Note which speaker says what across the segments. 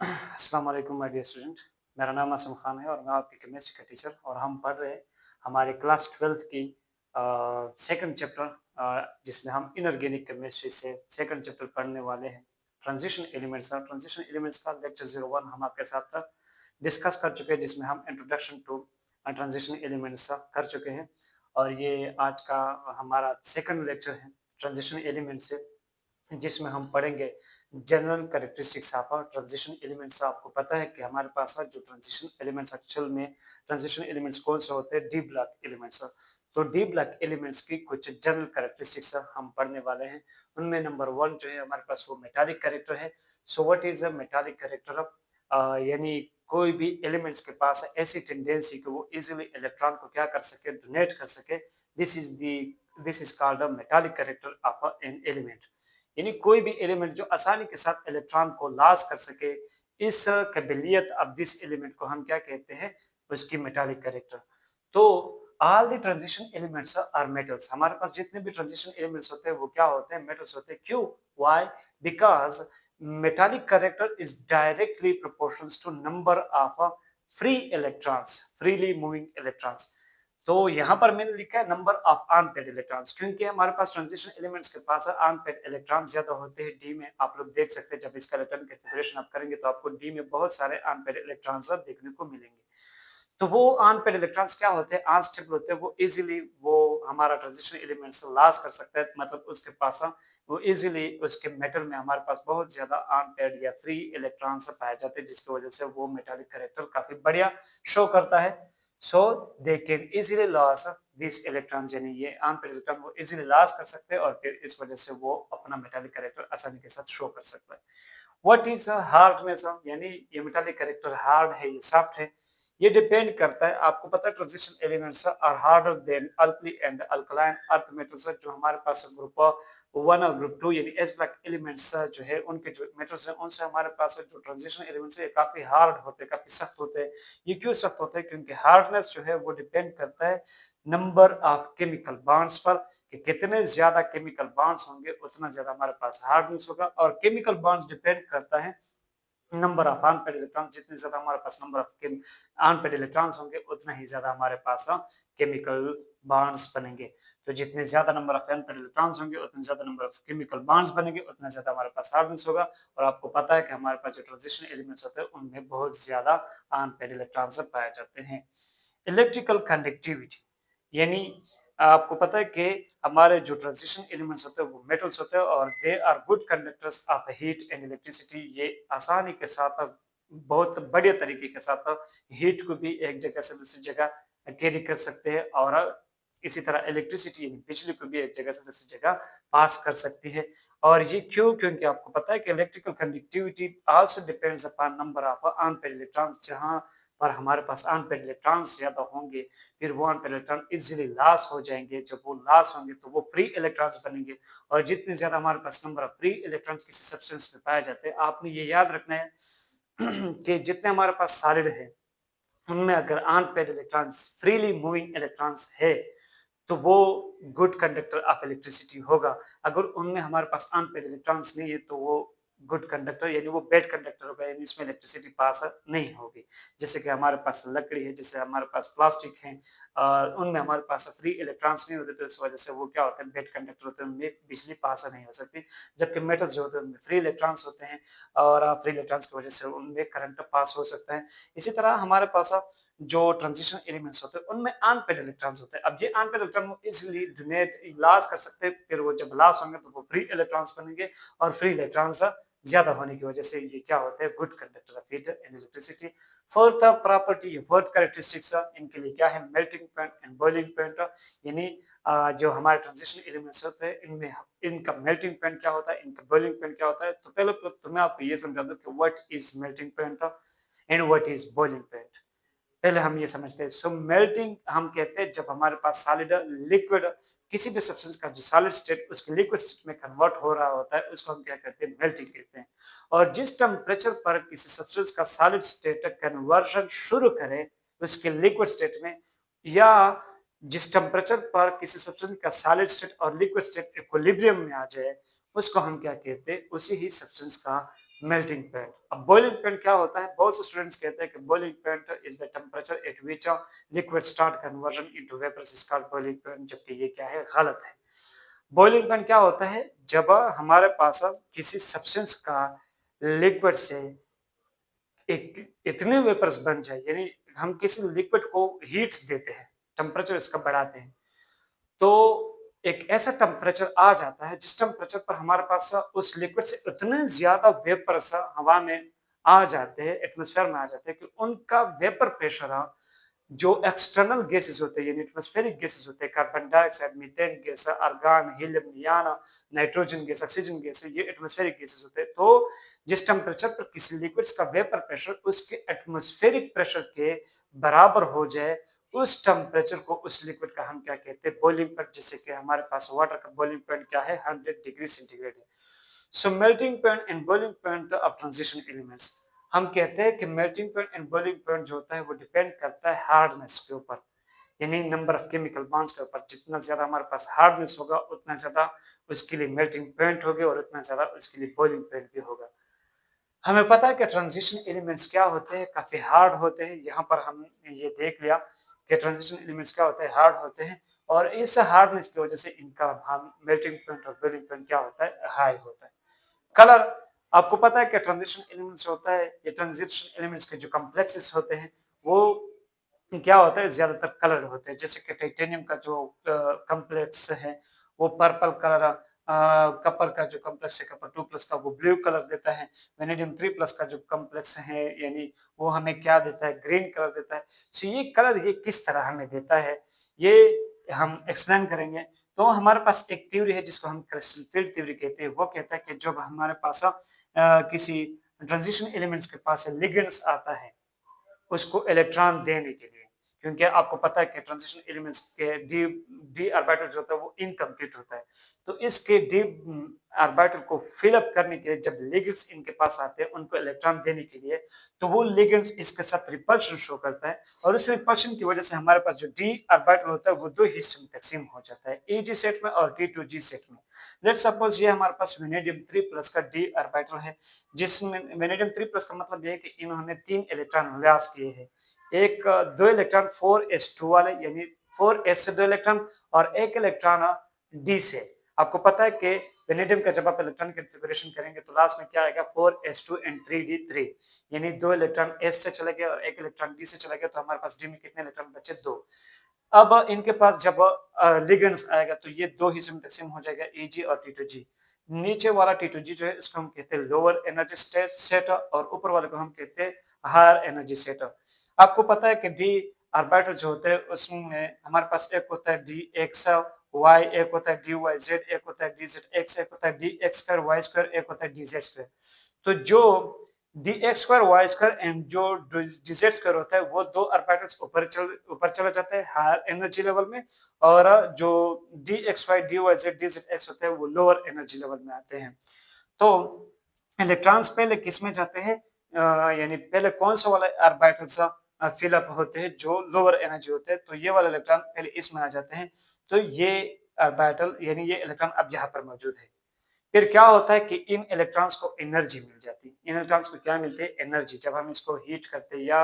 Speaker 1: अस्सलाम वालेकुम my dear student. मेरा नाम आसिम खान है और मैं आपकी केमिस्ट्री का टीचर और हम पढ़ रहे हैं हमारे क्लास 12th की सेकंड चैप्टर जिसमें हम इनऑर्गेनिक केमिस्ट्री से सेकंड चैप्टर पढ़ने वाले हैं। ट्रांजिशन एलिमेंट्स और ट्रांजिशन एलिमेंट्स का लेक्चर 01 हम आपके साथ डिस्कस कर चुके हैं, जिसमें हम इंट्रोडक्शन टू ट्रांजिशन एलिमेंट्स कर चुके हैं और ये आज का हमारा सेकंड लेक्चर है ट्रांजिशन एलिमेंट से, जिसमें हम पढ़ेंगे general characteristics of transition elements. आपको पता है कि हमारे पास जो ट्रांजिशन एलिमेंट्स एक्चुअल में ट्रांजिशन एलिमेंट्स कौन से होते हैं, डी ब्लॉक एलिमेंट्स। तो डी ब्लॉक एलिमेंट्स की कुछ जनरल कैरेक्टरिस्टिक्स हम पढ़ने वाले हैं। उनमें नंबर 1 जो है हमारे पास वो मेटालिक कैरेक्टर है। So what is a metallic character of, यानी कोई भी एलिमेंट्स के पास ऐसी टेंडेंसी कि वो इजीली इलेक्ट्रॉन को क्या कर सके, डोनेट कर सके। This is called a metallic character of an element. यानी कोई भी एलिमेंट जो आसानी के साथ इलेक्ट्रॉन को लॉस कर सके, इस काबिलियत ऑफ दिस एलिमेंट को हम क्या कहते हैं, उसकी मेटालिक कैरेक्टर। तो all the transition elements are metals. हमारे पास जितने भी ट्रांजिशन एलिमेंट्स होते हैं वो क्या होते हैं, मेटल्स होते हैं। क्यों? Why? Because metallic character is directly proportional to number of free electrons, freely moving electrons. तो यहाँ पर मैंने लिखा है नंबर ऑफ अनपेड इलेक्ट्रॉन्स, क्योंकि हमारे पास ट्रांजिशन एलिमेंट्स के पास अनपेड इलेक्ट्रॉन्स ज्यादा होते हैं डी में। आप लोग देख सकते हैं जब इसका इलेक्ट्रॉन कन्फिगरेशन आप करेंगे तो आपको डी में बहुत सारे अनपेड इलेक्ट्रॉन्स देखने को मिलेंगे। तो वो अनपेड इलेक्ट्रॉन्स क्या होते हैं, अनस्टेबल होते हैं। वो इजीली वो हमारा ट्रांजिशन एलिमेंट से लॉस कर सकता है, मतलब उसके पास वो इजीली उसके मेटल में हमारे पास बहुत ज्यादा अनपेड या फ्री इलेक्ट्रॉन्स पाए जाते हैं, जिसकी वजह से वो मेटालिक कैरेक्टर काफी बढ़िया शो करता है। So they can easily lose this electrons, यानी ये अनपेड इलेक्ट्रॉन वो इजीली लॉस कर सकते हैं और फिर इस वजह से वो अपना मेटालिक कैरेक्टर आसानी के साथ शो कर सकता है। व्हाट इज हार्डनेस, यानी ये मेटालिक कैरेक्टर हार्ड है, ये सॉफ्ट है। ये डिपेंड करता है, आपको पता है transition elements are harder than alkali and alkaline earth metals. जो हमारे पास ग्रुप 1 और ग्रुप 2 यानी एस ब्लॉक एलिमेंट्स जो है, उनके जो मेटल्स हैं उनसे हमारे पास जो ट्रांजिशन एलिमेंट्स है काफी हार्ड होते हैं, काफी सख्त होते हैं। ये क्यों सख्त होते हैं? क्योंकि हार्डनेस जो है वो डिपेंड करता है नंबर ऑफ केमिकल बॉन्ड्स पर, कि कितने ज्यादा केमिकल बॉन्ड्स होंगे उतना ज्यादा हमारे पास हार्डनेस होगा। और केमिकल बॉन्ड्स डिपेंड करता है नंबर ऑफ अनपेड इलेक्ट्रॉन्स। जितने ज्यादा हमारे पास नंबर ऑफ अनपेड इलेक्ट्रॉन्स होंगे उतना ही ज्यादा हमारे पास केमिकल बॉन्ड्स बनेंगे। तो जितने ज्यादा नंबर ऑफ अनपेड इलेक्ट्रॉन्स होंगे उतने ज्यादा नंबर ऑफ केमिकल बॉन्ड्स बनेंगे, उतना ज्यादा हमारे पास हार्डनेस होगा। और आपको पता है कि हमारे पास जो ट्रांजिशन एलिमेंट्स होते हैं उनमें बहुत ज्यादा अनपेड इलेक्ट्रॉन्स पाए जाते हैं। इलेक्ट्रिकल कंडक्टिविटी, यानी आपको पता है कि हमारे जो ट्रांजिशन एलिमेंट्स होते हैं वो मेटल्स होते हैं और they are good conductors of heat and electricity. ये आसानी के साथ बहुत बढ़िया तरीके के साथ हीट को भी एक जगह से दूसरी जगह कैरी कर सकते हैं और इसी तरह इलेक्ट्रिसिटी यानी बिजली को भी एक जगह से दूसरी जगह पास कर सकती है। और ये क्यों? क्योंकि आपको पता है कि electrical conductivity also depends upon number of unpaired electrons. जहां पर हमारे पास अनपेड इलेक्ट्रॉन्स ज्यादा होंगे, फिर वो अनपेड इलेक्ट्रॉन इजीली लॉस हो जाएंगे। जब वो लॉस होंगे तो वो फ्री इलेक्ट्रॉन्स बनेंगे। और जितने ज्यादा हमारे पास नंबर ऑफ फ्री इलेक्ट्रॉन्स किसी सब्सटेंस में पाए जाते हैं, आपने ये याद रखना है कि जितने हमारे पास सॉलिड है उनमें अगर unpaired electrons, freely moving electrons है, तो वो गुड कंडक्टर ऑफ इलेक्ट्रिसिटी होगा। अगर उनमें हमारे पास अनपेड इलेक्ट्रॉन्स नहीं है तो वो गुड कंडक्टर यानी वो बैड कंडक्टर होगा, यानी इसमें इलेक्ट्रिसिटी पास नहीं होगी। जैसे कि हमारे पास लकड़ी है, जैसे हमारे पास प्लास्टिक है, उनमें हमारे पास फ्री इलेक्ट्रॉन्स नहीं होते, तो इस वजह से वो क्या होते हैं, बैड कंडक्टर होते हैं, उनमें बिजली पास नहीं हो सकती। जबकि मेटल्स जो होते हैं उनमें फ्री इलेक्ट्रॉन्स होते हैं और फ्री इलेक्ट्रॉन्स की वजह से उनमें करंट पास हो सकता है। इसी तरह हमारे पास जो ट्रांजिशन एलिमेंट्स होते हैं उनमें अनपेड इलेक्ट्रॉन्स होते हैं। अब ये अनपेड इलेक्ट्रॉन वो इजीली डोनेट लॉस कर सकते हैं, फिर वो जब लॉस होंगे तो वो फ्री इलेक्ट्रॉन्स बनेंगे और फ्री इलेक्ट्रॉन्स ज्यादा होने की वजह से ये क्या होते हैं, good conductor of heat and electricity. Fourth property, fourth characteristics इनके लिए क्या है, melting point and boiling point. यानी जो हमारे ट्रांजिशन एलिमेंट्स होते हैं इनमें इनका मेल्टिंग पॉइंट क्या होता है, इनका बॉइलिंग पॉइंट क्या होता है। तो पहले तो मैं आपको ये समझा दूं कि what is melting point and what is boiling point. पहले हम ये समझते हैं। सो मेल्टिंग हम कहते हैं जब हमारे पास सॉलिड लिक्विड किसी भी सब्सटेंस का जो सॉलिड स्टेट उसके लिक्विड स्टेट में कन्वर्ट हो रहा होता है उसको हम क्या कहते हैं, मेल्टिंग कहते हैं। और जिस टेम्परेचर पर किसी सब्सटेंस का सॉलिड स्टेट कन्वर्जन शुरू करे उसके लिक्विड स्टेट में, या जिस टेम्परेचर पर किसी सब्सटेंस का सॉलिड स्टेट और लिक्विड स्टेट इक्विलिब्रियम में आ जाए, उसको हम क्या कहते हैं, उसी ही सब्सटेंस का मेल्टिंग पॉइंट। अब बॉइलिंग पॉइंट क्या होता है? बहुत से स्टूडेंट्स कहते हैं कि boiling point is the temperature at which a liquid start conversion into vapours is called boiling point, जबकि ये क्या है? गलत है। बॉइलिंग पॉइंट क्या होता है? जब हमारे पास किसी सब्सटेंस का लिक्विड से एक इतने वेपर्स बन जाए, यानी हम किसी लिक्विड को हीट देते हैं, टेम्परेचर इसका बढ़ाते हैं, तो एक ऐसा टेम्परेचर आ जाता है जिस टेम्परेचर पर हमारे पास उस लिक्विड से इतने ज्यादा वेपर्स हवा में आ जाते हैं, एटमॉस्फेयर में आ जाते हैं कि उनका वेपर प्रेशर जो एक्सटर्नल गैसेस होते हैं, यानी एटमॉस्फेरिक गैसेस होते हैं, carbon dioxide, methane gas, argon, helium, neon, nitrogen gas, oxygen gas, ये एटमॉस्फेरिक गैसेस होते हैं। तो जिस टेम्परेचर पर किसी लिक्विड्स का वेपर प्रेशर उसके एटमॉस्फेरिक प्रेशर के बराबर हो जाए, उस टेम्परेचर को, उस लिक्विड का हम क्या कहते हैं? Boiling point. जैसे कि हमारे पास वाटर का बॉइलिंग पॉइंट क्या है? 100 डिग्री सेंटीग्रेड है। So melting point and boiling point of transition elements, हम कहते हैं कि melting point and boiling point जो होता है वो डिपेंड करता है हार्डनेस के ऊपर, यानी नंबर ऑफ केमिकल बॉन्ड्स के ऊपर। जितना ज्यादा हमारे पास हार्डनेस होगा उतना ज्यादा उसके लिए मेल्टिंग पॉइंट होगी और उतना ज्यादा उसके लिए बॉइलिंग पॉइंट भी होगा। हमें पता है कि ट्रांजिशन एलिमेंट्स क्या होते हैं? काफी हार्ड होते हैं। यहाँ पर हम ये देख लिया कि ट्रांजिशन एलिमेंट्स क्या होते हैं? हार्ड होते हैं, और इस हार्डनेस की वजह से इनका हम मेल्टिंग पॉइंट और बॉइलिंग पॉइंट क्या होता है? हाई होता है। कलर, आपको पता है कि ट्रांजिशन एलिमेंट्स होता है, ये ट्रांजिशन एलिमेंट्स के जो कॉम्प्लेक्सेस होते हैं वो क्या होता है? ज्यादातर कलर होते हैं। जैसे कि टाइटेनियम का जो कॉम्प्लेक्स है वो पर्पल कलर, कपर का जो कॉम्प्लेक्स है कपर 2+ का वो ब्लू कलर देता है। वेनेडियम 3+ का जो कॉम्प्लेक्स है यानी वो हमें क्या देता है? ग्रीन कलर देता है। सो ये कलर ये किस तरह हमें देता है ये हम एक्सप्लेन करेंगे। तो हमारे पास एक थ्योरी है जिसको हम क्रिस्टल फील्ड थ्योरी कहते हैं। वो कहता है कि जब हमारे पास किसी ट्रांजिशन एलिमेंट्स के पास लिगेंड्स आता है उसको इलेक्ट्रॉन देने के लिए, क्योंकि आपको पता है कि ट्रांजिशन एलिमेंट्स के डी डी ऑर्बिटल जो होता है वो इनकम्प्लीट होता है। तो इसके डी ऑर्बिटल को फिल अप करने के लिए जब लिगेंड्स इनके पास आते हैं उनको इलेक्ट्रॉन देने के लिए, तो वो लिगेंड्स इसके साथ रिपल्शन शो करता है, और उस रिपल्शन की वजह से हमारे पास जो डी ऑर्बिटल होता है वो दो हिस्सों में तकसीम हो जाता है, ईजी सेट में और टी2जी सेट में। लेट्स सपोज ये हमारे पास वेनेडियम 3+ का डी ऑर्बिटल है, जिसमें वेनेडियम 3+ का मतलब ये है कि इन्होंने 3 इलेक्ट्रॉन लॉस किए हैं। एक 2 इलेक्ट्रॉन 4s2 वाले, यानी 4s से 2 इलेक्ट्रॉन, और एक इलेक्ट्रॉन डी से। आपको पता है कि वेनेडियम का जब आप इलेक्ट्रॉन कॉन्फ़िगरेशन करेंगे तो लास्ट में क्या आएगा? 4s2 एंड 3d3, यानी 2 इलेक्ट्रॉन s से चले गए और एक इलेक्ट्रॉन d से चला गया, तो हमारे पास d में कितने इलेक्ट्रॉन बचे? 2। अब इनके पास जब लिगेंड्स आएगा तो ये दो हिस्सों में तकसीम हो जाएगा, Eg और T2G। नीचे वाला T2G जो है इसको हम कहते हैं लोअर एनर्जी सेट, और ऊपर वाले को हम कहते हैं हायर एनर्जी सेट। आपको पता है कि डी ऑर्बिटल जो होते हैं उसमें हमारे पास एक होता है dx y, एक होता है dy z, एक होता है dz x, एक होता है dx स्क्वायर y स्क्वायर, एक होता है dz स्क्वायर। तो जो dx square y square and जो dz स्क्वायर होता है वो दो ऑर्बिटल्स ऊपर चला जाता है हायर एनर्जी लेवल में, और जो dxy dy z dz x होते हैं वो लोअर एनर्जी लेवल में आते हैं। तो इलेक्ट्रॉन्स पहले किस में जाते हैं? यानी पहले कौन सा वाला ऑर्बिटल्स फिल अप होते हैं जो लोअर एनर्जी होते हैं, तो ये वाले इलेक्ट्रॉन पहले इसमें आ जाते हैं। तो ये ऑर्बिटल यानी ये इलेक्ट्रॉन अब यहाँ पर मौजूद है। फिर क्या होता है कि इन इलेक्ट्रॉन्स को एनर्जी मिल जाती है। इन इलेक्ट्रॉन्स को क्या मिलती है? एनर्जी। जब हम इसको हीट करते हैं या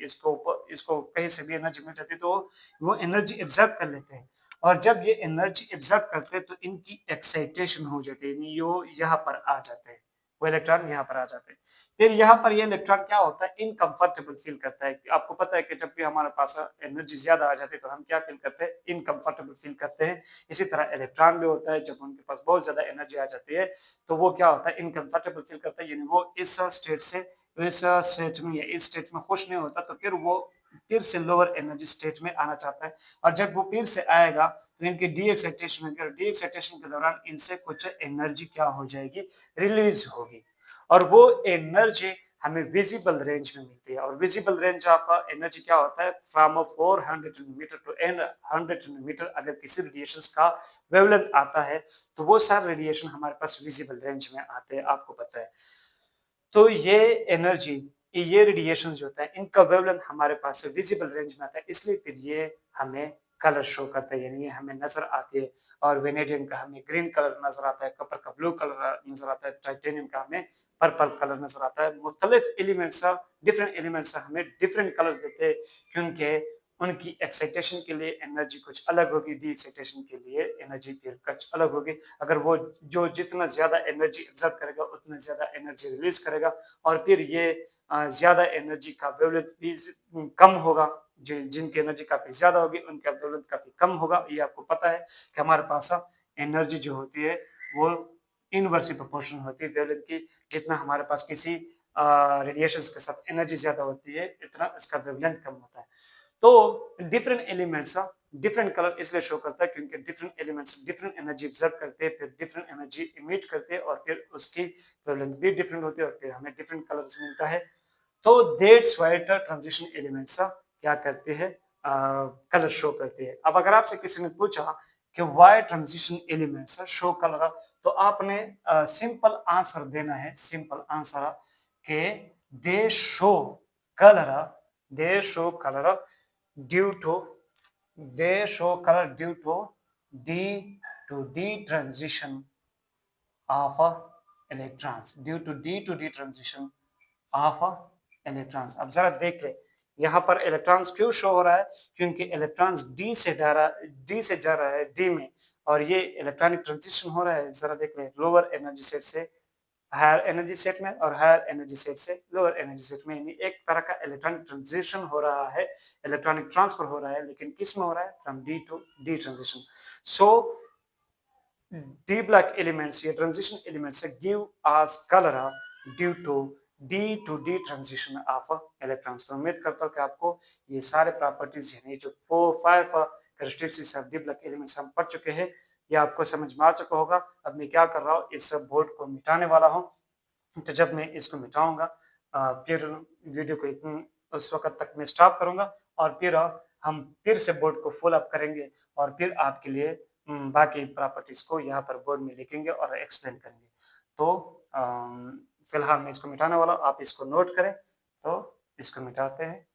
Speaker 1: इसको कहीं से भी एनर्जी मिल जाती है तो वो एनर्जी एब्जॉर्ब कर लेते हैं, और जब ये एनर्जी एब्जॉर्ब करते हैं तो इनकी एक्साइटेशन हो जाती है, यानी यो यहाँ पर आ जाते हैं, वो इलेक्ट्रॉन यहाँ पर आ जाते हैं। फिर यहाँ पर ये इलेक्ट्रॉन क्या होता है? इनकम्फर्टेबल फील करता है। आपको पता है कि जब भी हमारे पास एनर्जी ज्यादा आ जाती है तो हम क्या फील करते हैं? इनकम्फर्टेबल फील करते हैं। इसी तरह इलेक्ट्रॉन भी होता है, जब उनके पास बहुत ज्यादा एनर्जी आ जाती है तो वो क्या होता है? इनकम्फर्टेबल फील करता है, यानी वो इस स्टेट से इस स्टेट में या इस स्टेट में खुश नहीं होता, तो फिर वो फिर से लोअर एनर्जी स्टेट में आना चाहता है। और जब वो फिर से आएगा तो इनकी डी एक्साइटेशन होगी, और डी एक्साइटेशन के दौरान इनसे कुछ एनर्जी क्या हो जाएगी? रिलीज होगी, और वो एनर्जी हमें विजिबल रेंज में मिलती है। और विजिबल रेंज ऑफ एनर्जी क्या होता है? From 400 metre to and 100 metre. अगर किसी रेडिएशन का वेवलेंथ आता है तो वो सारे रेडिएशन हमारे पास विजिबल रेंज में आते हैं, आपको पता है। तो ये एनर्जी, ये रेडिएशन जो होता है इनका वेवलेंथ हमारे पास विजिबल रेंज में आता है, इसलिए फिर ये हमें कलर शो करता है, यानी ये हमें नजर आती है। और वेनेडियम का हमें ग्रीन कलर नजर आता है, कपर का ब्लू कलर नजर आता है, टाइटेनियम का हमें पर्पल कलर नजर आता है। मुख्तलिफ एलिमेंट्स डिफरेंट एलिमेंट्स हमें डिफरेंट कलर्स देते हैं, क्योंकि उनकी एक्साइटेशन के लिए एनर्जी कुछ अलग होगी, डी एक्साइटेशन के लिए एनर्जी फिर कुछ अलग होगी। अगर वो जो जितना ज्यादा एनर्जी एब्जॉर्ब करेगा उतना ज्यादा एनर्जी रिलीज करेगा, और फिर ये ज्यादा एनर्जी का वेवलेंथ भी कम होगा। जिनकी एनर्जी काफी ज्यादा होगी उनका वेवलेंथ काफी कम होगा। ये आपको पता है कि हमारे पास एनर्जी जो होती है वो इनवर्सली प्रोपोर्शनल होती है वेवलेंथ की। जितना हमारे पास किसी रेडिएशंस के साथ एनर्जी ज्यादा होती है, इतना इसका वेवलेंथ कम होता है। तो डिफरेंट एलिमेंट्स डिफरेंट कलर इसलिए शो करता है क्योंकि different elements different energy observe करते हैं, फिर डिफरेंट एनर्जी इमिट करते हैं, और फिर उसकी वेवलेंथ भी डिफरेंट होती है, और फिर हमें डिफरेंट कलर्स मिलता है। तो दैट्स व्हाई ट्रांजिशन एलिमेंट्स क्या करते हैं, कलर शो करते हैं। अब अगर आपसे किसी ने पूछा कि why transition elements show colour, तो आपने सिंपल आंसर देना है, सिंपल आंसर के they show colour, they show colour due to, they show color due to d transition of electrons, due to d transition of electrons। अब जरा देख ले यहाँ पर इलेक्ट्रॉन्स क्यों शो हो रहा है, क्योंकि इलेक्ट्रॉन्स डी से जा रहा है डी में, और ये इलेक्ट्रॉनिक ट्रांजिशन हो रहा है। जरा देख ले, लोअर एनर्जी सेट से हायर एनर्जी सेट में, और हायर एनर्जी सेट से लोअर एनर्जी सेट में, यानी एक तरह का इलेक्ट्रॉनिक ट्रांजिशन हो रहा है, इलेक्ट्रॉनिक ट्रांसफर हो रहा है, लेकिन किस में हो रहा है, from D to D transition. So D block elements, ये transition elements give us colour due to D transition of electrons. तो उम्मीद करता हूँ कि आपको ये सारे प्रॉपर्टीज यानी जो 4-5 characteristics of D block elements हम पढ़ चुके हैं, ये आपको समझ में आ चुका होगा। अब मैं क्या कर रहा हूँ, इस बोर्ड को मिटाने वाला हूँ। तो जब मैं इसको मिटाऊंगा फिर वीडियो को उस वक्त तक मैं स्टॉप करूंगा, और फिर हम फिर से बोर्ड को फुल अप करेंगे, और फिर आपके लिए बाकी प्रॉपर्टीज को यहाँ पर बोर्ड में लिखेंगे और एक्सप्लेन करेंगे। तो फिलहाल मैं इसको मिटाने वाला हूँ, आप इसको नोट करें। तो इसको मिटाते हैं।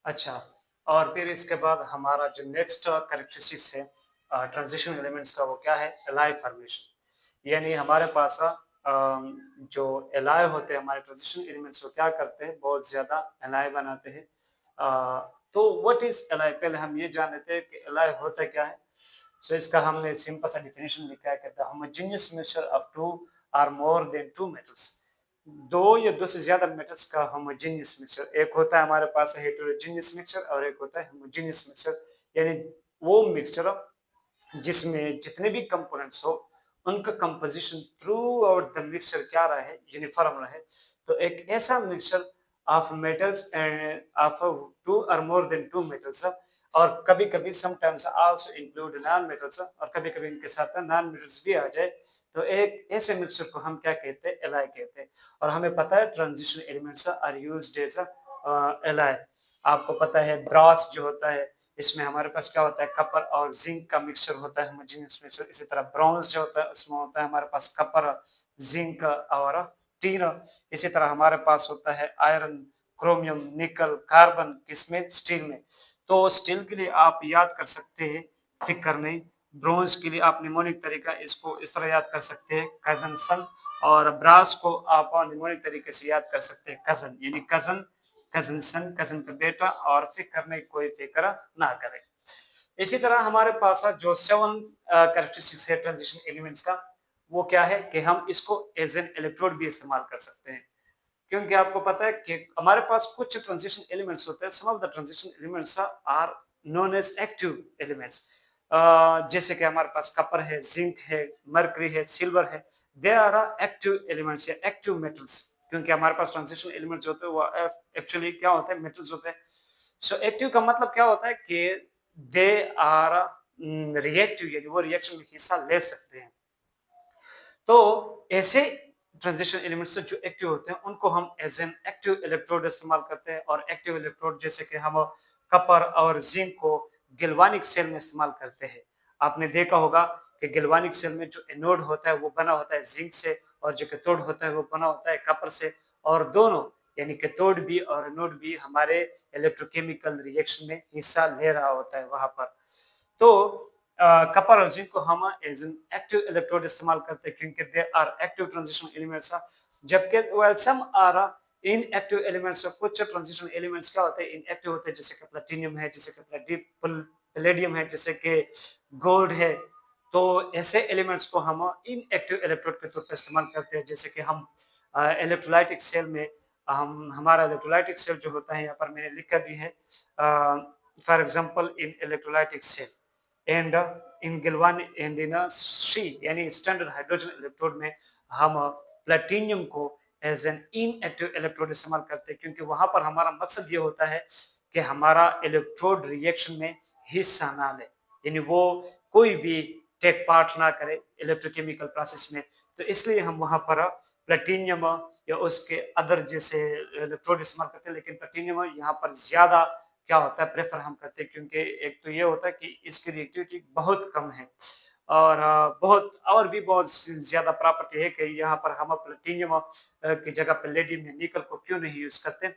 Speaker 1: अच्छा, और फिर इसके बाद हमारा जो नेक्स्ट कैरेक्टरिस्टिक्स है ट्रांजिशन एलिमेंट्स का, वो क्या है, एलाय फॉर्मेशन। यानी हमारे पास जो एलाय होते हैं, हमारे ट्रांजिशन एलिमेंट्स को क्या करते हैं, बहुत ज्यादा एलाय बनाते हैं। तो व्हाट इज एलाय, पहले हम ये जान लेते हैं कि एलाय होता क्या है। सो इसका हमने सिंपल सा डिफिनेशन लिखा है कि the homogeneous mixture of two or more than two metals, दो या दो से ज्यादा मेटल्स का होमोजेनियस मिक्सचर। एक होता है हमारे पास हेटेरोजेनियस मिक्सचर, और एक होता है होमोजेनियस मिक्सचर, यानी वो मिक्सचर जिसमें जितने भी कंपोनेंट्स हो उनका composition throughout the mixture क्या रहे, यूनिफॉर्म रहे। तो एक ऐसा mixture of metals and of two और मोर देन टू मेटल्स, और कभी कभी sometimes also include non metals, और कभी कभी इनके साथ नॉन मेटल्स भी आ जाए, तो एक ऐसे मिक्सचर को हम क्या कहते हैं, एलाय कहते हैं। और हमें पता है transition elements are used as alloy. आपको पता है ब्रास जो होता है, इसमें हमारे पास क्या होता है, कपर और जिंक का मिक्सचर होता है, होमोजेनियस मिक्सचर। इसी तरह ब्रॉन्ज जो होता है उसमें होता है हमारे पास कपर, जिंक और टीन। इसी तरह हमारे पास होता है आयरन, क्रोमियम, निकल, कार्बन, किसमें, स्टील में। तो स्टील के लिए आप याद कर सकते हैं फिक्र नहीं, ब्रॉन्ज के लिए आप निमोनिक तरीका इसको इस तरह याद कर सकते हैं, कजन सन, और ब्रास को आप निमोनिक तरीके से याद कर सकते हैं, कजन, यानी कजन, कजन सन, कजन का बेटा, और फिक्र नहीं, कोई फिक्र ना करे। इसी तरह हमारे पास जो 7 कैरेक्टरिस्टिक्स है ट्रांजिशन एलिमेंट्स का, वो क्या है कि हम इसको एज एन इलेक्ट्रोड भी इस्तेमाल कर सकते हैं। क्योंकि आपको पता है कि हमारे पास कुछ ट्रांजिशन एलिमेंट्स होते हैं, some of the transition elements are known as active elements. जैसे कि हमारे पास कपर है, जिंक है, मरकरी है, सिल्वर है, दे आर एक्टिव एलिमेंट्स या एक्टिव मेटल्स। क्योंकि हमारे पास ट्रांजिशन एलिमेंट्स होते हैं वो एक्चुअली क्या होते हैं, मेटल्स होते हैं। सो एक्टिव का मतलब क्या होता है कि दे आर रिएक्टिव, यानी वो रिएक्शन में हिस्सा ले सकते हैं। तो ऐसे ट्रांजिशन एलिमेंट्स जो एक्टिव होते हैं उनको हम एज एन एक्टिव इलेक्ट्रोड इस्तेमाल करते हैं। और एक्टिव इलेक्ट्रोड जैसे कि हम कपर और जिंक को गैल्वानिक सेल में इस्तेमाल करते हैं। आपने देखा होगा कि गैल्वानिक सेल में जो एनोड होता है वो बना होता है जिंक से, और जो कैथोड होता है वो बना होता है कपर से, और दोनों यानी कैथोड भी और एनोड भी हमारे इलेक्ट्रोकेमिकल रिएक्शन में हिस्सा ले रहा होता है वहां पर। तो कपर और जिंक को हम एज एन एक्टिव इलेक्ट्रोड इस्तेमाल करते हैं क्योंकि they are active transition elements, जबकि well some are inactive elements. कुछ ट्रांजिशन एलिमेंट्स क्या होते हैं, इनएक्टिव होते हैं, जैसे कि प्लेटिनियम है, जैसे कि पैलेडियम है, जैसे कि गोल्ड है। तो ऐसे एलिमेंट्स को हम इनएक्टिव इलेक्ट्रोड के तौर पर इस्तेमाल करते हैं, जैसे कि हम इलेक्ट्रोलाइटिक सेल में हम हमारा इलेक्ट्रोलाइटिक सेल जो होता है, यहाँ पर मैंने लिखा भी है, for example in electrolytic cell and in galvanic and in C यानी स्टैंडर्ड हाइड्रोजन इलेक्ट्रोड में हम प्लेटिनियम को एज एन इनएक्टिव इलेक्ट्रोड इस्तेमाल करते हैं, क्योंकि वहां पर हमारा मकसद ये होता है कि हमारा इलेक्ट्रोड रिएक्शन में हिस्सा ना ले, यानी वो कोई भी टेक पार्ट ना करे इलेक्ट्रोकेमिकल प्रोसेस में। तो इसलिए हम वहां पर प्लेटिनियम या उसके अदर जैसे इलेक्ट्रोड इस्तेमाल करते हैं, लेकिन प्लेटिनियम यहाँ पर ज्यादा क्या होता है प्रेफर हम करते हैं, क्योंकि एक तो ये होता है कि इसकी रिएक्टिविटी बहुत कम है और बहुत और भी बहुत ज्यादा प्रॉपर्टी है कि यहाँ पर हम प्लेटिनियम की जगह पैलेडियम या निकल को क्यों नहीं यूज करते।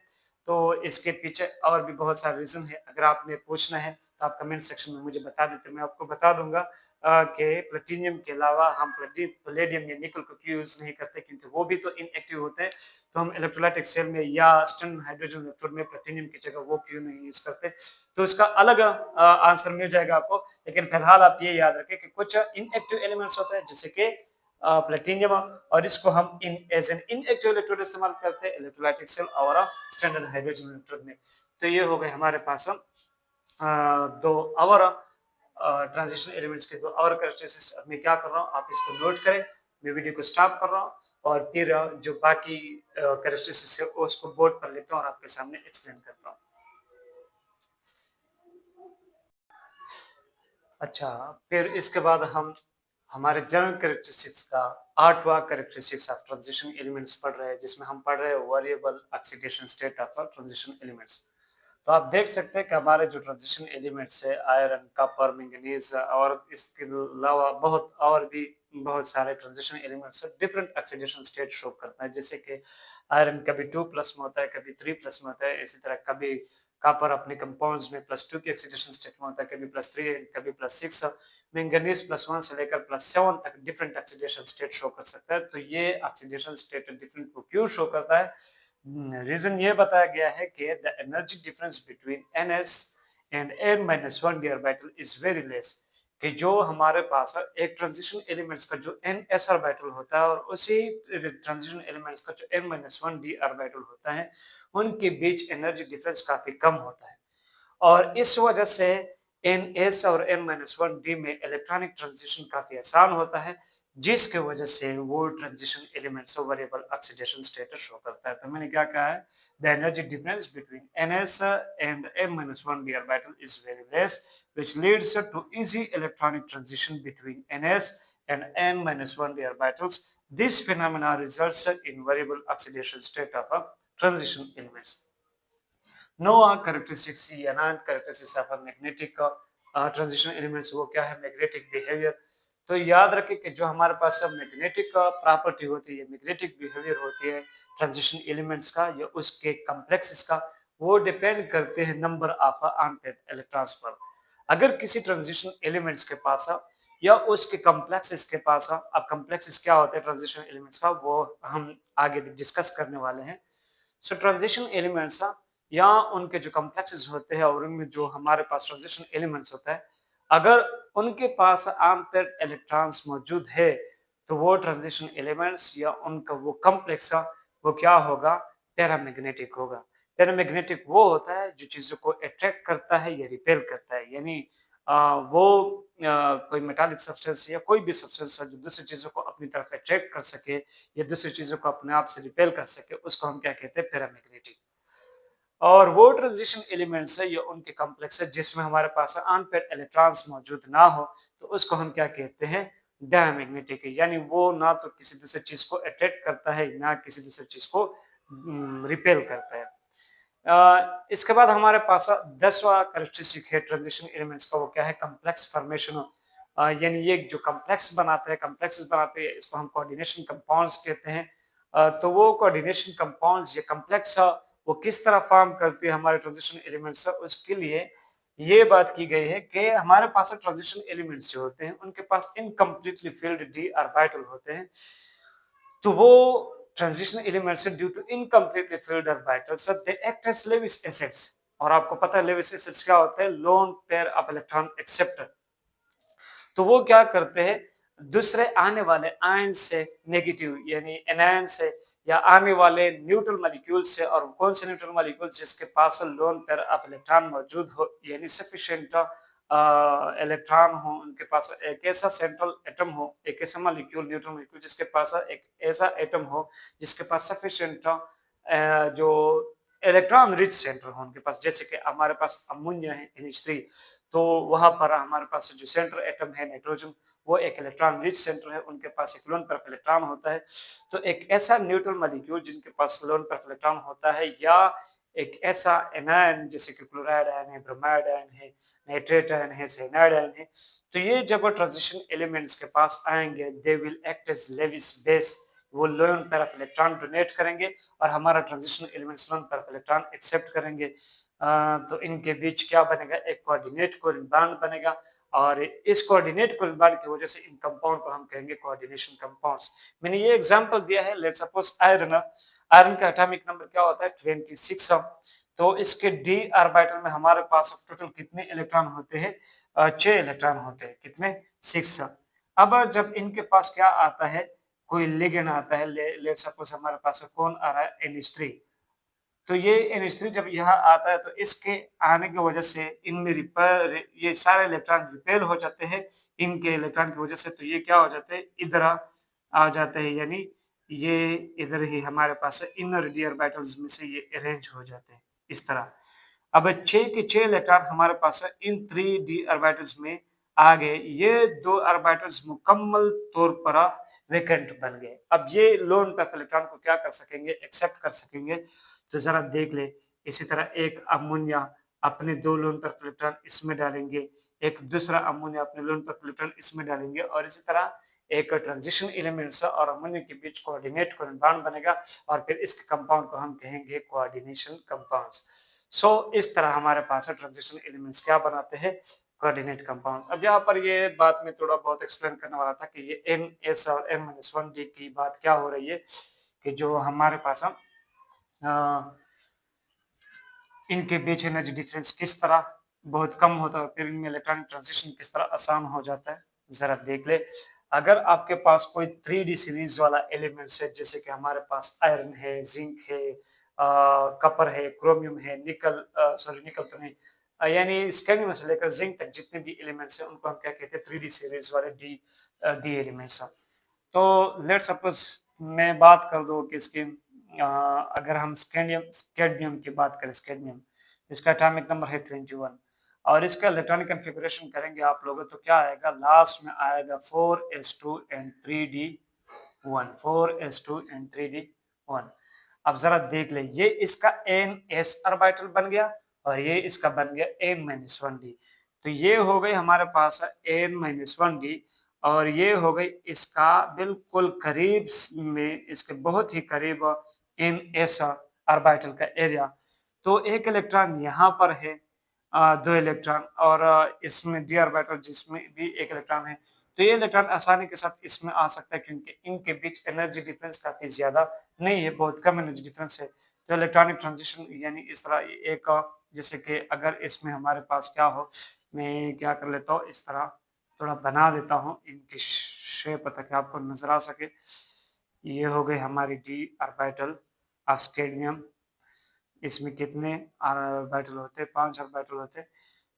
Speaker 1: तो इसके पीछे और भी बहुत सारे रीजन है, अगर आपने पूछना है तो आप कमेंट सेक्शन में मुझे बता देते, मैं आपको बता दूंगा कि प्लेटिनियम के अलावा हम पैलेडियम या निकल को क्यों यूज नहीं करते, क्योंकि वो भी तो इनएक्टिव होते हैं। तो हम इलेक्ट्रोलाइटिक सेल में या स्टैंडर्ड हाइड्रोजन इलेक्ट्रोड में प्लेटिनियम की जगह वो क्यों नहीं यूज करते। तो इसका अलग आंसर मिल जाएगा आपको, लेकिन फिलहाल आप ये याद रखें कि कुछ इनएक्टिव एलिमेंट्स होते हैं जैसे कि प्लेटिनियम, और इसको हम इन एज एन इनएक्टिव इलेक्ट्रोड इस्तेमाल करते हैं इलेक्ट्रोलाइटिक सेल और स्टैंडर्ड हाइड्रोजन इलेक्ट्रोड में। तो ये हो गए हमारे पास दो और ट्रांजिशन एलिमेंट्स के दो और कैरेक्टरिस्टिक्स। अब मैं क्या कर रहा हूँ, आप इसको नोट करें, मैं वीडियो को स्टॉप कर रहा हूँ और फिर जो बाकी कैरेक्टरिस्टिक्स है उसको बोर्ड पर लेता हूँ और आपके सामने एक्सप्लेन करता हूँ। अच्छा, फिर इसके बाद हम हमारे जनरल कैरेक्टरिस्टिक्स का 8वां कैरेक्टरिस्टिक्स ऑफ ट्रांजिशन एलिमेंट्स पढ़ रहे हैं, जिसमें हम पढ़ रहे हैं variable oxidation state of transition elements. तो आप देख सकते हैं कि हमारे जो ट्रांजिशन एलिमेंट्स है आयरन, कॉपर, मैंगनीज और इसके अलावा बहुत और भी बहुत सारे transition elements different oxidation state show करता है, जैसे कि आयरन कभी 2 प्लस में होता है, कभी 3 प्लस में होता है, इसी तरह कभी कॉपर अपने कंपाउंड्स में +2 की ऑक्सीडेशन स्टेट में होता है, कभी +3 कभी +6। मैंगनीज +1 से लेकर +7 तक डिफरेंट ऑक्सीडेशन स्टेट शो कर सकता है। तो ये ऑक्सीडेशन स्टेट डिफरेंट को क्यों शो करता है, रीजन ये बताया गया है कि the energy difference between NS and N-1 d orbital is very less, कि जो हमारे पास है एक ट्रांजिशन एलिमेंट्स का जो NS ऑर्बिटल होता है और उसी ट्रांजिशन एलिमेंट्स का जो N-1 d ऑर्बिटल होता है, उनके बीच एनर्जी डिफरेंस काफी कम होता है और इस वजह से NS और N-1 d में इलेक्ट्रॉनिक ट्रांजिशन काफी आसान होता है, जिसके वजह से वो transition elements variable oxidation state show करता है। तो मैंने क्या कहा है, the energy difference between NS and N-1 d orbital is very less, which leads to easy electronic transition between NS and N-1 d orbitals. This phenomena results in variable oxidation state of transition elements. नोवा characteristics या nine characteristics of magnetic transition elements, वो क्या है, magnetic behaviour. तो याद रखें कि जो हमारे पास मैग्नेटिक प्रॉपर्टी होती है, मैग्नेटिक बिहेवियर होती है ट्रांजिशन एलिमेंट्स का या उसके कॉम्प्लेक्सेस का, वो डिपेंड करते हैं नंबर ऑफ अनपेयर्ड इलेक्ट्रॉन्स पर। अगर किसी ट्रांजिशन एलिमेंट्स के पास या उसके कॉम्प्लेक्सेस के पास, अब कॉम्प्लेक्सेस क्या होते हैं ट्रांजिशन एलिमेंट्स का, वो हम आगे डिस्कस करने वाले हैं। सो ट्रांजिशन एलिमेंट्स या उनके जो कॉम्प्लेक्सेस होते हैं और उनमें जो हमारे पास ट्रांजिशन एलिमेंट्स होता है, अगर उनके पास अनपेयर्ड इलेक्ट्रॉन्स मौजूद है तो वो ट्रांजिशन एलिमेंट्स या उनका वो कॉम्प्लेक्स वो क्या होगा, पैरामैग्नेटिक होगा। पैरामैग्नेटिक वो होता है जो चीजों को अट्रैक्ट करता है या रिपेल करता है, यानी वो कोई मेटालिक सब्सटेंस या कोई भी सब्सटेंस जो दूसरी चीजों को अपनी तरफ अट्रैक्ट कर सके या दूसरी चीजों को अपने आप से रिपेल कर सके, उसको हम क्या कहते हैं, पैरामैग्नेटिक। और वो ट्रांजिशन एलिमेंट्स है या उनके कॉम्प्लेक्स है जिसमें हमारे पास अनपेयर्ड इलेक्ट्रॉन्स मौजूद ना हो, तो उसको हम क्या कहते हैं, डायमैग्नेटिक, यानी वो ना तो किसी दूसरी चीज को अट्रैक्ट करता है ना किसी दूसरी चीज को रिपेल करता है। इसके बाद हमारे पास 10वां कैरेक्टरिस्टिक है ट्रांजिशन एलिमेंट्स का, वो क्या है, कॉम्प्लेक्स फॉर्मेशन। यानी ये जो कॉम्प्लेक्स बनाते हैं, कॉम्प्लेक्सेस बनाते हैं, इसको हम कोऑर्डिनेशन कंपाउंड्स कहते हैं। तो वो कोऑर्डिनेशन कंपाउंड्स या कॉम्प्लेक्स वो किस तरह फॉर्म करती है हमारे ट्रांजिशन एलिमेंट्स, उसके लिए ये बात की गई है कि हमारे पास ट्रांजिशन एलिमेंट्स जो होते हैं उनके पास इनकम्प्लीटली फिल्ड डी ऑर्बिटल होते हैं। तो वो transition elements due to incompletely filled orbitals they act as Lewis acids. और आपको पता है लेविस एसिड्स क्या होते हैं? Lone pair of electron acceptor. तो वो क्या करते हैं? दूसरे आने वाले आयन से नेगेटिव यानी एनायन से या आने वाले न्यूट्रल मॉलिक्यूल से, और कौन से न्यूट्रल मॉलिक्यूल जिसके पास लोन पेयर ऑफ इलेक्ट्रॉन मौजूद हो यानी सफिशिएंट इलेक्ट्रॉन हो, उनके पास एक ऐसा सेंट्रल एटम हो, एक ऐसा मॉलिक्यूल न्यूट्रल मॉलिक्यूल जिसके पास एक ऐसा एटम हो जिसके पास सफिशिएंट जो इलेक्ट्रॉन रिच सेंटर हो उनके पास, जैसे कि हमारे पास अमोनिया है NH3। तो वहां पर हमारे पास जो सेंटर एटम है नाइट्रोजन, वो एक इलेक्ट्रॉन रिच सेंटर है, उनके पास एक लोन पेयर इलेक्ट्रॉन होता है। तो एक ऐसा न्यूट्रल मॉलिक्यूल जिनके पास लोन पेयर इलेक्ट्रॉन होता है, या एक ऐसा एनायन जैसे कि क्लोराइड आयन है, ब्रोमाइड आयन है, नाइट्रेट आयन है, साइनाइड आयन है, तो ये जब ट्रांजिशन एलिमेंट्स के पास आएंगे they will act as Lewis base. वो lone pair of electron donate करेंगे और हमारा transition elements lone pair of electron accept करेंगे। तो इनके बीच क्या बनेगा? एक कोऑर्डिनेट कोवेलेंट बॉन्ड बनेगा, और इस कोऑर्डिनेट कोवेलेंट बॉन्ड की वजह से इन कंपाउंड को हम कहेंगे कोऑर्डिनेशन कंपाउंड्स। मैंने ये एग्जांपल दिया है, लेट्स सपोज आयरन। आयरन का एटॉमिक नंबर क्या होता है? 26। तो इसके डी ऑर्बिटल में हमारे पास टोटल कितने इलेक्ट्रॉन होते हैं? 6 इलेक्ट्रॉन होते हैं। कितने? 6। अब जब इनके पास क्या आता है, कोई लिगेंड आता है, लेट्स सपोज हमारे पास कौन आ रहा है? NH3। तो ये NH3 जब यहाँ आता है तो इसके आने की वजह से इनमें ये सारे इलेक्ट्रॉन रिपेल हो जाते हैं इनके इलेक्ट्रॉन की वजह से। तो ये क्या हो जाते हैं? इधर आ जाते हैं, यानी ये इधर ही हमारे पास इनर डी ऑर्बिटल्स में से ये अरेंज हो जाते हैं इस तरह। अब 6 के 6 इलेक्ट्रॉन हमारे पास इन 3d ऑर्बिटल्स में आ गए। ये 2 ऑर्बिटल्स मुकम्मल तौर पर वैकेंट बन गए। अब ये लोन पेयर इलेक्ट्रॉन को क्या कर सकेंगे? एक्सेप्ट कर सकेंगे। तो जरा देख ले, इसी तरह एक अमोनिया अपने 2 लोन पेयर इलेक्ट्रॉन इसमें डालेंगे, एक दूसरा अमोनिया अपने लोन पेयर इलेक्ट्रॉन इसमें डालेंगे, और इसी तरह एक ट्रांजिशन एलिमेंट्स और अमोनिया के बीच कोऑर्डिनेट कोवेलेंट बॉन्ड बनेगा, और फिर इसके कंपाउंड को हम कहेंगे कोऑर्डिनेशन कंपाउंड्स। सो इस तरह हमारे पास ट्रांजिशन एलिमेंट्स क्या बनाते हैं? Coordinate compounds. अब यहाँ पर ये बात मैं थोड़ा बहुत एक्सप्लेन करने वाला था कि ये NS और N-1D की बात क्या हो रही है, कि जो हमारे पास इनके बीच एनर्जी डिफरेंस किस तरह बहुत कम होता है, फिर इनमें इलेक्ट्रॉनिक ट्रांजिशन किस तरह आसान हो जाता है। जरा देख ले, अगर आपके पास कोई 3D सीरीज वाला एलिमेंट्स है, जैसे कि हमारे पास आयरन है, जिंक है, कपर है, क्रोमियम है, निकल सॉरी निकल तो नहीं, यानी स्कैंडियम से लेकर जिंक तक जितने भी एलिमेंट्स हैं उनको हम क्या कहते हैं? 3D सीरीज वाले डी एलिमेंट्स। तो लेट्स सपोज मैं बात कर दूं कि इसकी अगर हम स्कैडमियम की बात करें, स्कैडमियम इसका एटॉमिक नंबर है 21, और इसका इलेक्ट्रॉनिक कॉन्फ़िगरेशन करेंगे आप लोग तो क्या आएगा? लास्ट में आएगा 4s2 and 3d1, 4s2 and 3d1। अब जरा देख ले, ये इसका NS ऑर्बिटल बन गया और ये इसका बन गया N-1d। तो ये हो गई हमारे पास N-1d, और ये हो गई इसका बिल्कुल करीब में, इसके बहुत ही करीब NS ऑर्बिटल का एरिया। तो एक इलेक्ट्रॉन यहाँ पर है, 2 इलेक्ट्रॉन, और इसमें d ऑर्बिटल जिसमें भी एक इलेक्ट्रॉन है। तो ये इलेक्ट्रॉन आसानी के साथ इसमें आ सकता है क्योंकि इनके बीच एनर्जी डिफरेंस काफी ज्यादा नहीं है, बहुत कम एनर्जी डिफरेंस है। तो इलेक्ट्रॉनिक ट्रांजिशन यानी इस तरह एक, जैसे कि अगर इसमें हमारे पास क्या हो, मैं क्या कर लेता हूँ, इस तरह थोड़ा बना देता हूँ इनकी शेप ताकि आपको नजर आ सके। ये हो गई हमारी d ऑर्बिटल ऑफ स्कैडमियम। इसमें कितने ऑर्बिटल होते हैं? 5 ऑर्बिटल होते हैं।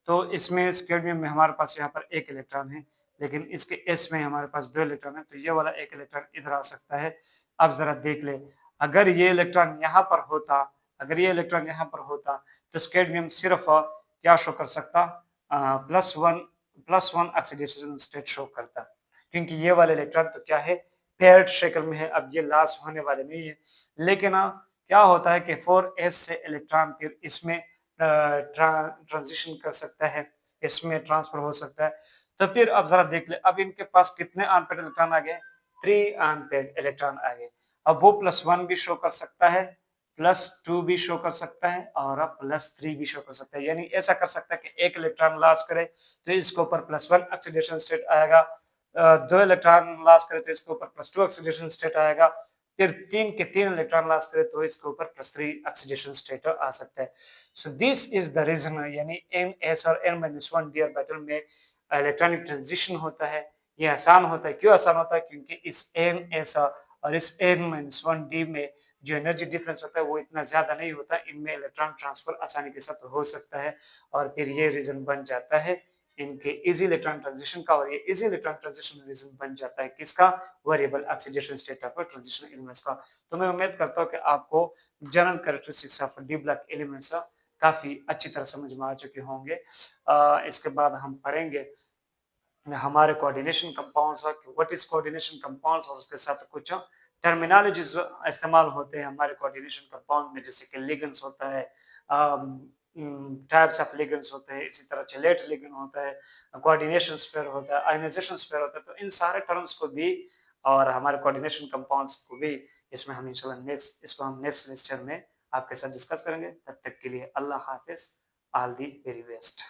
Speaker 1: तो इसमें स्कैडमियम में हमारे पास यहाँ पर एक इलेक्ट्रॉन है, लेकिन इसके S में हमारे पास 2 इलेक्ट्रॉन है, तो ये वाला एक इलेक्ट्रॉन इधर आ सकता है। अब जरा देख ले, अगर ये इलेक्ट्रॉन यहाँ पर होता, अगर ये इलेक्ट्रॉन यहाँ पर होता तो स्कैडमियम सिर्फ क्या शो कर सकता? +1 ऑक्सीडेशन स्टेट शो करता, क्योंकि ये वाले इलेक्ट्रॉन तो क्या है? पेयर्ड शक्ल में है। अब ये लॉस होने वाले नहीं है, लेकिन क्या होता है कि 4s से इलेक्ट्रॉन फिर इसमें ट्रांजिशन कर सकता है, इसमें ट्रांसफर हो सकता है। तो फिर अब जरा देख ले, अब इनके पास कितने अनपेड इलेक्ट्रॉन आ गए? 3 अनपेड इलेक्ट्रॉन आ गए। अब वो +1 भी शो कर सकता है, +2 भी शो कर सकता है और +3 भी शो कर सकता है। यानी ऐसा कर सकता है कि एक इलेक्ट्रॉन लॉस करे तो इसके ऊपर +1 ऑक्सीडेशन स्टेट आएगा, 2 इलेक्ट्रॉन लॉस करे तो इसके ऊपर +2 ऑक्सीडेशन स्टेट आएगा, फिर 3 के 3 इलेक्ट्रॉन लॉस करे तो इसके ऊपर +3 ऑक्सीडेशन स्टेट आ सकता है। So this is the reason, यानी n-s और n-1 d ऑर्बिटल में इलेक्ट्रॉनिक ट्रांजिशन होता है। ये आसान होता है। क्यों आसान होता है? क्योंकि इस n-s और इस n-1 d में जो एनर्जी डिफरेंस होता है वो इतना ज्यादा नहीं होता, इनमें इलेक्ट्रॉन ट्रांसफर आसानी के साथ हो सकता है और फिर ये रीजन बन जाता है इनके इजी इलेक्ट्रॉन ट्रांजिशन का। और ये इजी इलेक्ट्रॉन ट्रांजिशन रीजन बन जाता है किसका? Variable oxidation state of transition elements का। तो मैं उम्मीद करता हूँ कि आपको general characteristics of D block elements काफी अच्छी तरह समझ में आ चुके होंगे। इसके बाद हम पढ़ेंगे हमारे coordination compounds, what is coordination compounds, और उसके साथ कुछ टर्मिनोलॉजीज इस्तेमाल होते हैं हमारे कोऑर्डिनेशन कंपाउंड में, जैसे कि लिगेंड्स होता है, टाइप्स ऑफ लिगेंड्स होते हैं, इसी तरह चेलेट लिगेंड होता है, कोऑर्डिनेशन स्पेयर होता है, आयनाइजेशन स्पेयर होता है। तो इन सारे टर्म्स को भी और हमारे कोऑर्डिनेशन कंपाउंड्स को भी इसमें हम इंशाल्लाह नेक्स्ट लेक्चर में आपके साथ डिस्कस करेंगे। तब तक के लिए अल्लाह हाफिज, ऑल दी वेरी बेस्ट।